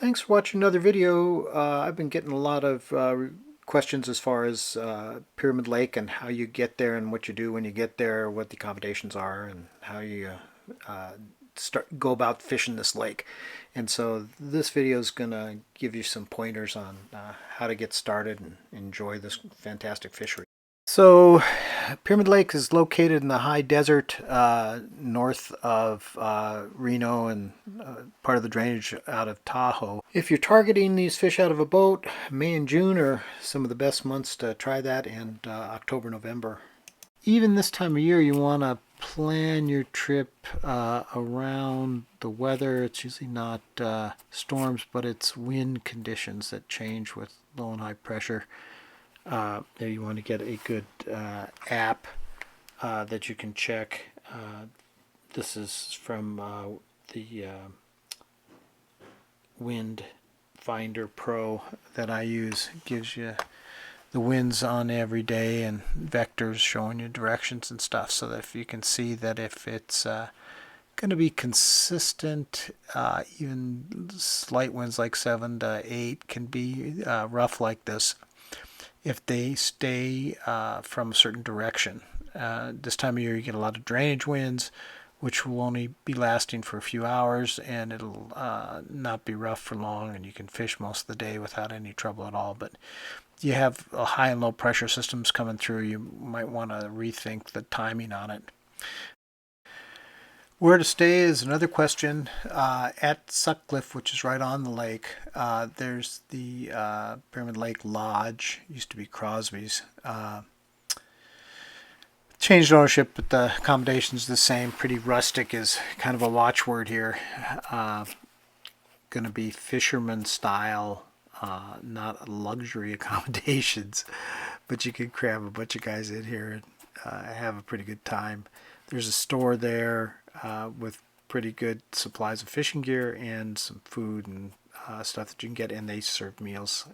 Thanks for watching another video. I've been getting a lot of questions as far as Pyramid Lake and how you get there and what you do when you get there, what the accommodations are, and how you go about fishing this lake. And so this video is going to give you some pointers on how to get started and enjoy this fantastic fishery. So Pyramid Lake is located in the high desert north of Reno and part of the drainage out of Tahoe. If you're targeting these fish out of a boat, May and June are some of the best months to try that, and October, November. Even this time of year, you want to plan your trip around the weather. It's usually not storms, but it's wind conditions that change with low and high pressure. There you want to get a good app that you can check. This is from the Wind Finder Pro that I use. It gives you the winds on every day and vectors showing you directions and stuff, so that if you can see that if it's going to be consistent, even slight winds like 7 to 8 can be rough like this if they stay from a certain direction. This time of year you get a lot of drainage winds, which will only be lasting for a few hours, and it'll not be rough for long, and you can fish most of the day without any trouble at all. But you have high and low pressure systems coming through, you might want to rethink the timing on it. Where to stay is another question. At Sutcliffe, which is right on the lake, there's the Pyramid Lake Lodge. Used to be Crosby's. Changed ownership, but the accommodations the same. Pretty rustic is kind of a watchword here. Going to be fisherman style, not luxury accommodations, but you could cram a bunch of guys in here and have a pretty good time. There's a store there with pretty good supplies of fishing gear and some food and stuff that you can get, and they serve meals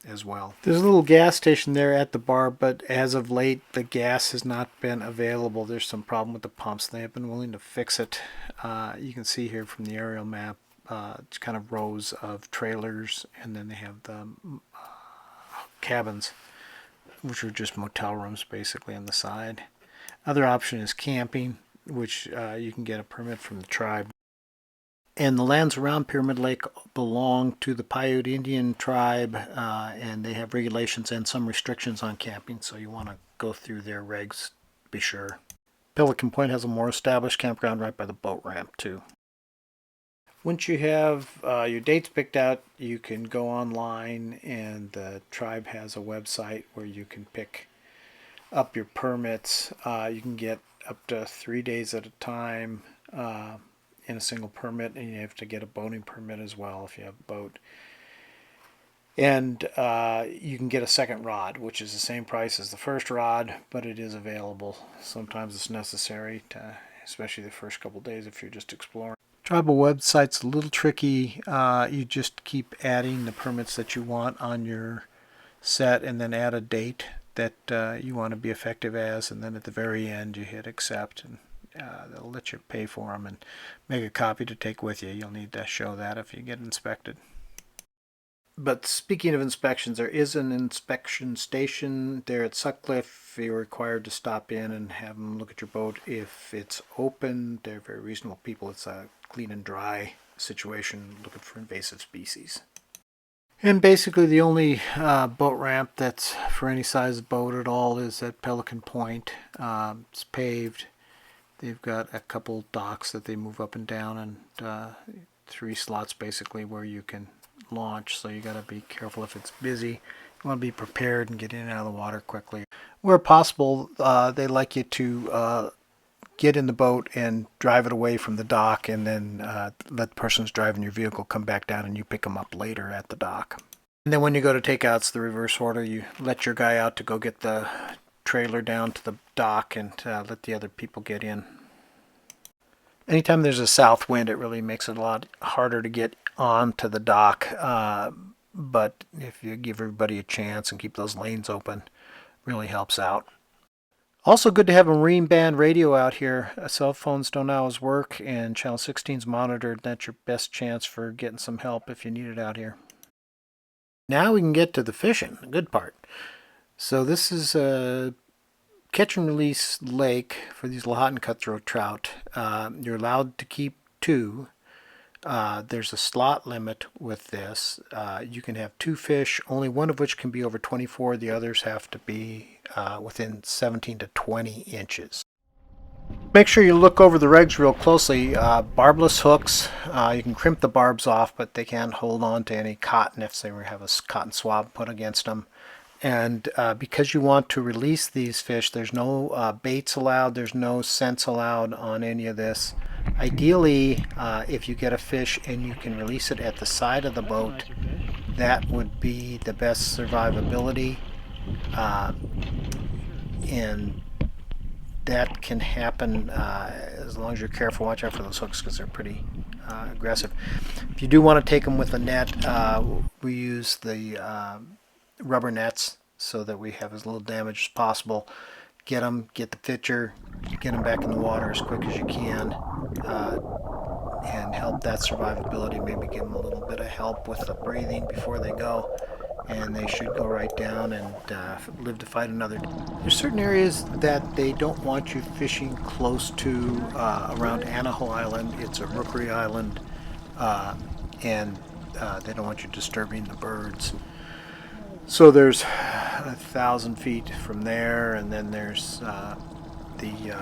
as well. There's a little gas station there at the bar, but as of late the gas has not been available. There's some problem with the pumps. They have been willing to fix it. You can see here from the aerial map, it's kind of rows of trailers, and then they have the cabins, which are just motel rooms basically on the side. Other option is camping, which you can get a permit from the tribe. And the lands around Pyramid Lake belong to the Paiute Indian tribe, and they have regulations and some restrictions on camping, so you want to go through their regs to be sure. Pelican Point has a more established campground right by the boat ramp too. Once you have your dates picked out, you can go online, and the tribe has a website where you can pick up your permits. You can get up to 3 days at a time in a single permit, and you have to get a boating permit as well if you have a boat. And you can get a second rod, which is the same price as the first rod, but it is available. Sometimes it's necessary, especially the first couple days if you're just exploring. Tribal website's a little tricky. You just keep adding the permits that you want on your set, and then add a date that you want to be effective as, and then at the very end you hit accept, and they'll let you pay for them and make a copy to take with you. You'll need to show that if you get inspected. But speaking of inspections, there is an inspection station there at Sutcliffe. You're required to stop in and have them look at your boat if it's open. They're very reasonable people. It's a clean and dry situation, looking for invasive species. And basically the only boat ramp that's for any size boat at all is at Pelican Point. It's paved. They've got a couple docks that they move up and down, and 3 slots basically where you can launch, so you got to be careful if it's busy. You want to be prepared and get in and out of the water quickly. Where possible, they like you to get in the boat and drive it away from the dock, and then let the person who's driving your vehicle come back down, and you pick them up later at the dock. And then when you go to takeouts, the reverse order, you let your guy out to go get the trailer down to the dock and let the other people get in. Anytime there's a south wind, it really makes it a lot harder to get onto the dock, but if you give everybody a chance and keep those lanes open, it really helps out. Also good to have a marine band radio out here. Cell phones don't always work, and channel 16 is monitored. That's your best chance for getting some help if you need it out here. Now we can get to the fishing, the good part. So this is a catch and release lake for these Lahontan cutthroat trout. You're allowed to keep 2. There's a slot limit with this. You can have 2 fish, only one of which can be over 24. The others have to be within 17 to 20 inches. Make sure you look over the regs real closely. Barbless hooks, you can crimp the barbs off, but they can't hold on to any cotton if they have a cotton swab put against them. And because you want to release these fish, there's no baits allowed, there's no scents allowed on any of this. Ideally, if you get a fish and you can release it at the side of the boat, that would be the best survivability. And that can happen as long as you're careful. Watch out for those hooks because they're pretty aggressive. If you do want to take them with a net, we use the rubber nets so that we have as little damage as possible. Get them, get the picture, get them back in the water as quick as you can, and help that survivability. Maybe give them a little bit of help with the breathing before they go, and they should go right down and live to fight another day. There's certain areas that they don't want you fishing close to around Anaho Island. It's a rookery island, and they don't want you disturbing the birds. So there's 1,000 feet from there, and then there's the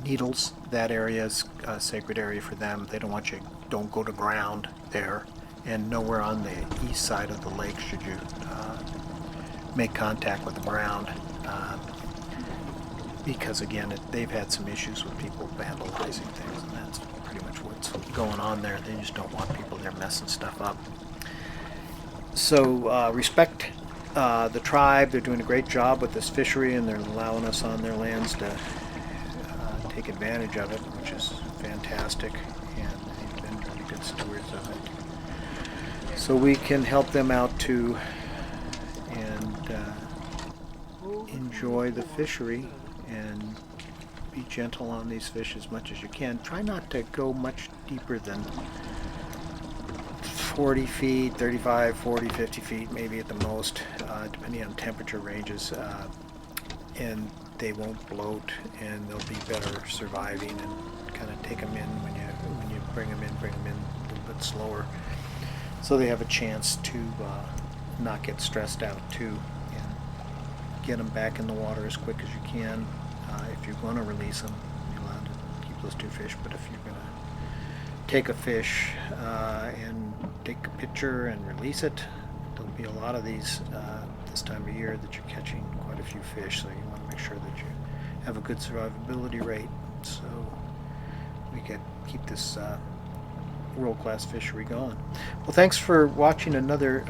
Needles. That area is a sacred area for them. They don't want you, don't go to ground there, and nowhere on the east side of the lake should you make contact with the ground, because again, they've had some issues with people vandalizing things, and that's pretty much what's going on there. They just don't want people there messing stuff up. So respect the tribe. They're doing a great job with this fishery, and they're allowing us on their lands to take advantage of it, which is fantastic, and they've been really good stewards of it. So we can help them out too, and enjoy the fishery and be gentle on these fish as much as you can. Try not to go much deeper than 40 feet, 35, 40, 50 feet maybe at the most, depending on temperature ranges, and they won't bloat, and they'll be better surviving, and kind of take them in when you bring them in a little bit slower, so they have a chance to not get stressed out too, and get them back in the water as quick as you can. If you're going to release them, you're allowed to keep those 2 fish, but if you're going to take a fish and take a picture and release it, there'll be a lot of these this time of year that you're catching quite a few fish, so you want to make sure that you have a good survivability rate, so we can keep this world-class fishery going. Well, thanks for watching another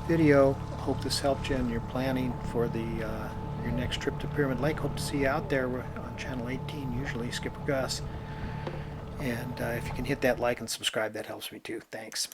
video. Hope this helped you in your planning for your next trip to Pyramid Lake. Hope to see you out there. We're on channel 18 usually, Skiprgus. And if you can hit that like and subscribe, that helps me too. Thanks.